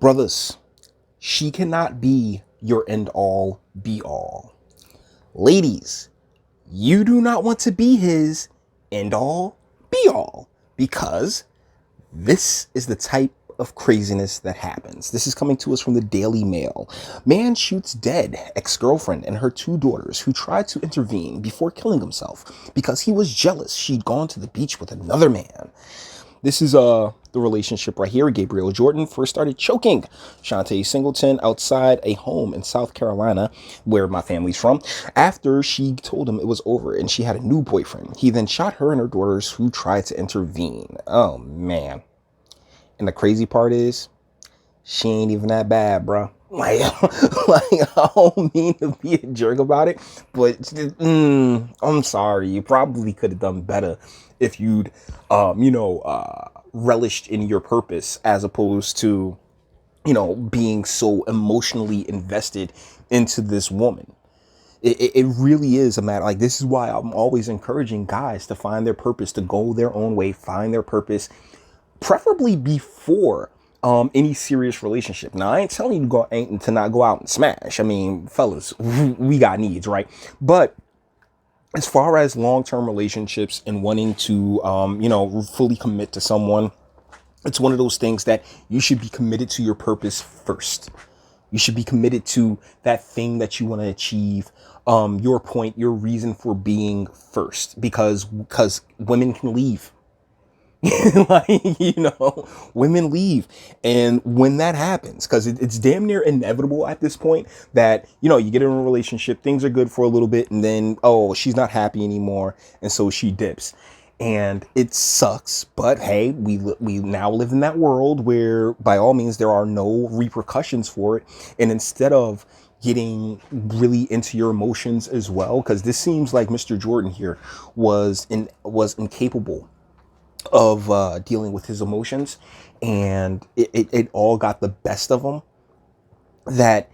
Brothers, she cannot be your end all be all. Ladies, you do not want to be his end all be all, because this is the type of craziness that happens. This is coming to us from the Daily Mail. Man shoots dead ex-girlfriend and her two daughters who tried to intervene before killing himself because he was jealous she'd gone to the beach with another man. This is the relationship right here. Gabriel Jordan first started choking Shantae Singleton outside a home in South Carolina, where my family's from, after she told him it was over and she had a new boyfriend. He then shot her and her daughters who tried to intervene. Oh, man. And the crazy part is, she ain't even that bad, bro. Like, I don't mean to be a jerk about it, but I'm sorry. You probably could have done better if you'd, relished in your purpose as opposed to, being so emotionally invested into this woman. It really is a matter. Like, this is why I'm always encouraging guys to find their purpose, to go their own way, find their purpose, preferably before any serious relationship. Now, I ain't telling you to not go out and smash. I mean, fellas, we got needs, right? But as far as long-term relationships and wanting to, fully commit to someone, it's one of those things that you should be committed to your purpose first. You should be committed to that thing that you want to achieve, your point, your reason for being first, because women can leave. Like, women leave. And when that happens, because it's damn near inevitable at this point that, you get in a relationship, things are good for a little bit, and then, oh, she's not happy anymore. And so she dips. And it sucks. But hey, we now live in that world where, by all means, there are no repercussions for it. And instead of getting really into your emotions as well, because this seems like Mr. Jordan here was incapable of dealing with his emotions, and it all got the best of him. That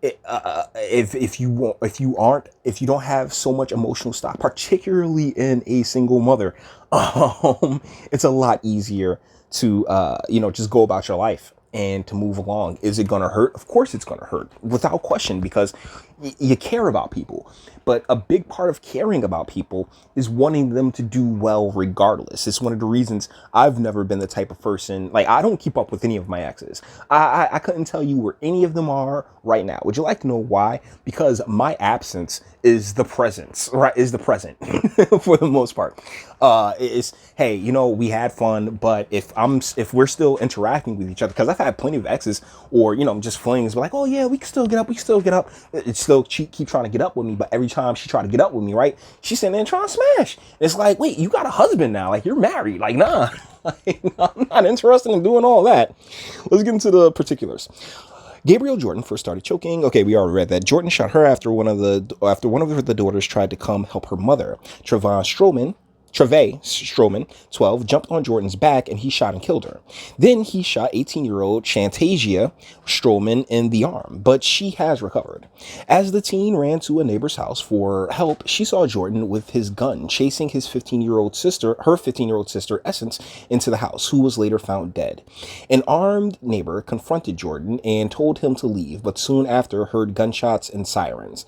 if you don't have so much emotional stock, particularly in a single mother, it's a lot easier to just go about your life and to move along. Is it gonna hurt? Of course it's gonna hurt, without question, because you care about people. But a big part of caring about people is wanting them to do well regardless. It's one of the reasons I've never been the type of person, like, I don't keep up with any of my exes. I couldn't tell you where any of them are right now. Would you like to know why? Because my absence is the presence, right? Is the present for the most part. It's, hey, we had fun, but if we're still interacting with each other, because I've had plenty of exes or, just flings, but like, oh yeah, we can still get up. It's still keep trying to get up with me, but every time she tried to get up with me, right, she's sitting there and trying to smash. It's like, wait, you got a husband now, like, you're married, like, nah. Like, I'm not interested in doing all that. Let's get into the particulars. Gabriel Jordan first started choking. Okay, we already read that. Jordan shot her after one of the daughters tried to come help her mother. Treve Stroman, 12, jumped on Jordan's back and he shot and killed her. Then he shot 18-year-old Shantasia Stroman in the arm, but she has recovered. As the teen ran to a neighbor's house for help, she saw Jordan with his gun chasing her 15-year-old sister, Essence, into the house, who was later found dead. An armed neighbor confronted Jordan and told him to leave, but soon after heard gunshots and sirens.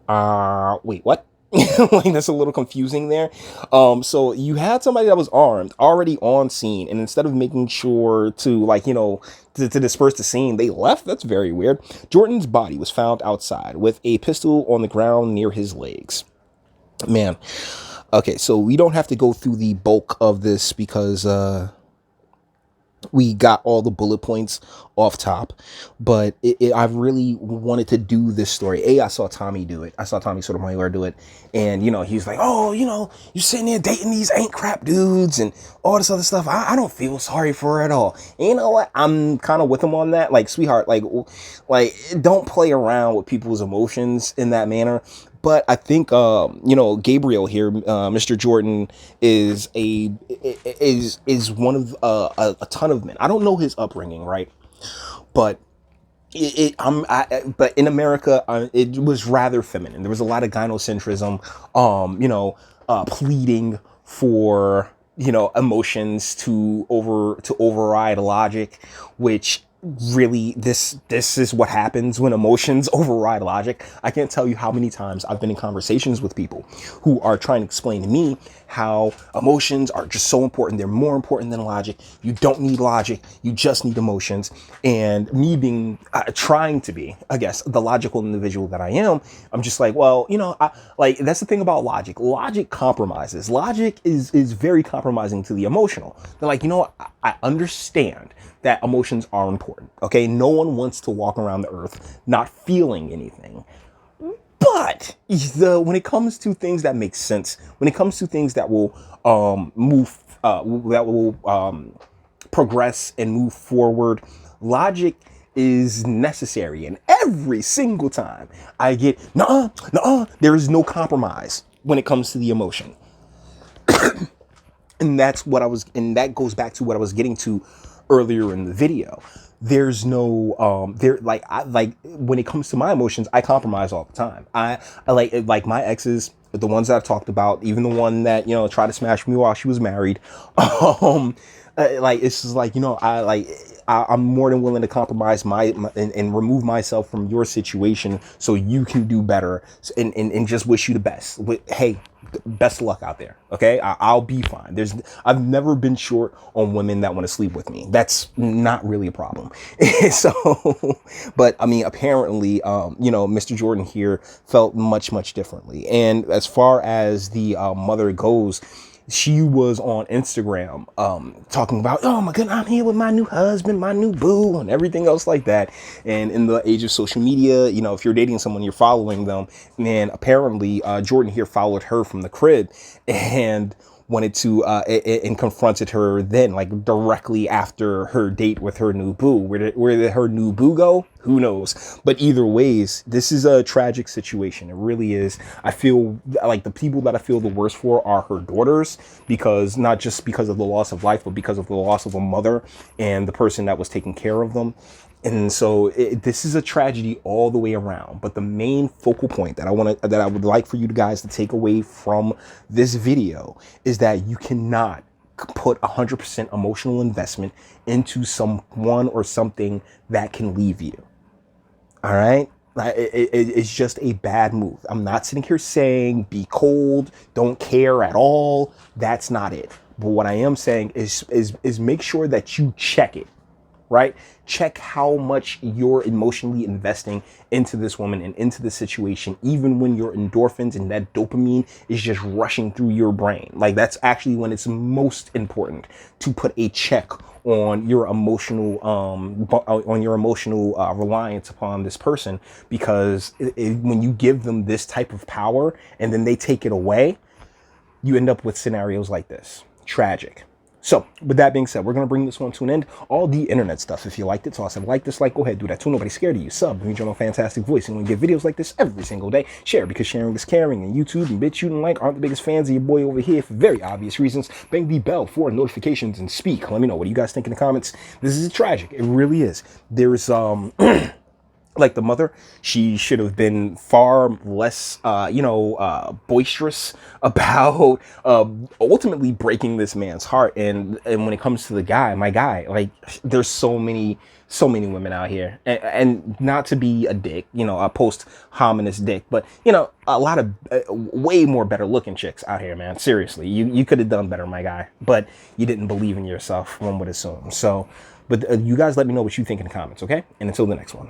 Wait, what? Like, that's a little confusing there. So you had somebody that was armed already on scene, and instead of making sure to, like, to disperse the scene, they left. That's very weird. Jordan's body was found outside with a pistol on the ground near his legs. Man. Okay, so we don't have to go through the bulk of this because we got all the bullet points off top, but I really wanted to do this story. I saw Tommy do it. I saw Tommy Sotomayor do it. And, he's like, oh, you're sitting there dating these ain't crap dudes and all this other stuff. I don't feel sorry for her at all. And you know what? I'm kind of with him on that. Like, sweetheart, like, don't play around with people's emotions in that manner. But I think, Gabriel here, Mr. Jordan, is one of a ton of men. I don't know his upbringing, right? But but in America, it was rather feminine. There was a lot of gynocentrism, pleading for, emotions to override logic, which really, this is what happens when emotions override logic. I can't tell you how many times I've been in conversations with people who are trying to explain to me how emotions are just so important. They're more important than logic. You don't need logic. You just need emotions. And me being trying to be, I guess, the logical individual that I am, I'm just like, well, like that's the thing about logic. Logic compromises. Logic is very compromising to the emotional. They're like, I understand that emotions are important. Okay, no one wants to walk around the earth not feeling anything. But when it comes to things that make sense, when it comes to things that will progress and move forward, logic is necessary. And every single time I get, there is no compromise when it comes to the emotion. And that goes back to what I was getting to earlier in the video. There's no when it comes to my emotions, I compromise all the time. I like my exes, the ones that I've talked about, even the one that tried to smash me while she was married. It's just like, I'm more than willing to compromise and remove myself from your situation so you can do better, and just wish you the best. Hey, best of luck out there. Okay, I'll be fine. I've never been short on women that want to sleep with me. That's not really a problem. So, but I mean, apparently, Mr. Jordan here felt much differently. And as far as the mother goes, she was on Instagram talking about, oh my goodness, I'm here with my new husband, my new boo, and everything else like that. And in the age of social media, if you're dating someone, you're following them. And apparently Jordan here followed her from the crib and wanted to and confronted her then, like directly after her date with her new boo. Where did her new boo go? Who knows? But either ways, this is a tragic situation. It really is. I feel like the people that I feel the worst for are her daughters, because not just because of the loss of life, but because of the loss of a mother and the person that was taking care of them. And so this is a tragedy all the way around. But the main focal point that I would like for you guys to take away from this video is that you cannot put 100% emotional investment into someone or something that can leave you. All right. It's just a bad move. I'm not sitting here saying be cold, don't care at all. That's not it. But what I am saying is make sure that you check it. Right? Check how much you're emotionally investing into this woman and into the situation, even when your endorphins and that dopamine is just rushing through your brain. Like, that's actually when it's most important to put a check on your emotional reliance upon this person, because when you give them this type of power and then they take it away, you end up with scenarios like this. Tragic. So, with that being said, we're going to bring this one to an end. All the internet stuff, if you liked it, toss a like, dislike, go ahead, do that too. Nobody's scared of you. Sub, you join my fantastic voice, and we get videos like this every single day. Share, because sharing is caring, and YouTube and Bitchute and like aren't the biggest fans of your boy over here for very obvious reasons. Bang the bell for notifications and speak. Let me know, what do you guys think in the comments? This is tragic. It really is. There's, like the mother, she should have been far less, boisterous about ultimately breaking this man's heart. And when it comes to the guy, my guy, like, there's so many women out here, and not to be a dick, a post-hominous dick, but a lot of way more better looking chicks out here, man. Seriously, you could have done better, my guy, but you didn't believe in yourself, one would assume. So, but you guys let me know what you think in the comments, okay? And until the next one.